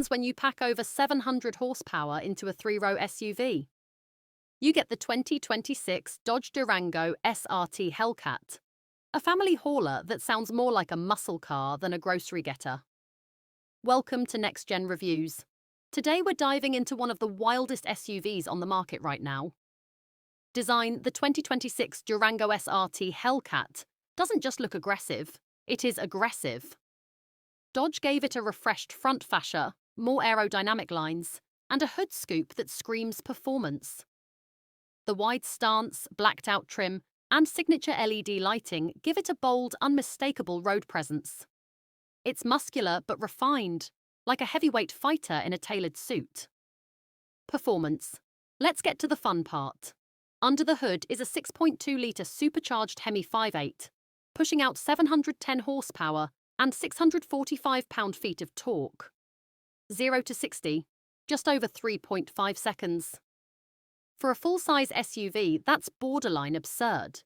happens when you pack over 700 horsepower into a three-row SUV? You get the 2026 Dodge Durango SRT Hellcat, a family hauler that sounds more like a muscle car than a grocery getter. Welcome to Next Gen Reviews. Today we're diving into one of the wildest SUVs on the market right now. Design: the 2026 Durango SRT Hellcat doesn't just look aggressive, it is aggressive. Dodge gave it a refreshed front fascia, more aerodynamic lines, and a hood scoop that screams performance. The wide stance, blacked-out trim, and signature LED lighting give it a bold, unmistakable road presence. It's muscular but refined, like a heavyweight fighter in a tailored suit. Performance. Let's get to the fun part. Under the hood is a 6.2-litre supercharged Hemi V8, pushing out 710 horsepower and 645 pound-feet of torque. 0 to 60, just over 3.5 seconds. For a full-size SUV, that's borderline absurd.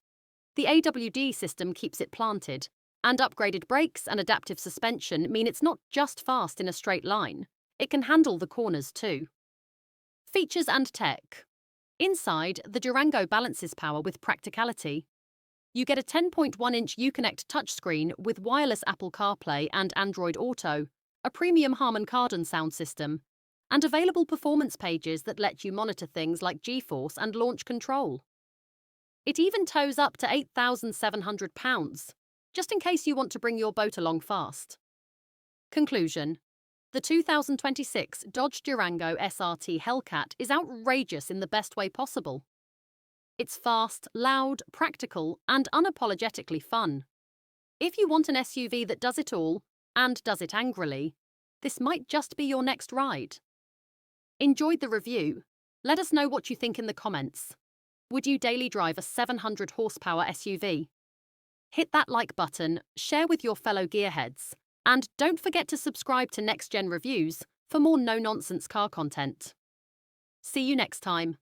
The AWD system keeps it planted, and upgraded brakes and adaptive suspension mean it's not just fast in a straight line, it can handle the corners too. Features and tech. Inside, the Durango balances power with practicality. You get a 10.1-inch Uconnect touchscreen with wireless Apple CarPlay and Android Auto, a premium Harman Kardon sound system, and available performance pages that let you monitor things like G-force and launch control. It even tows up to 8,700 pounds, just in case you want to bring your boat along fast. Conclusion. The 2026 Dodge Durango SRT Hellcat is outrageous in the best way possible. It's fast, loud, practical, and unapologetically fun. If you want an SUV that does it all, and does it angrily, this might just be your next ride. Enjoyed the review? Let us know what you think in the comments. Would you daily drive a 700 horsepower SUV? Hit that like button, share with your fellow gearheads, and don't forget to subscribe to Next Gen Reviews for more no-nonsense car content. See you next time.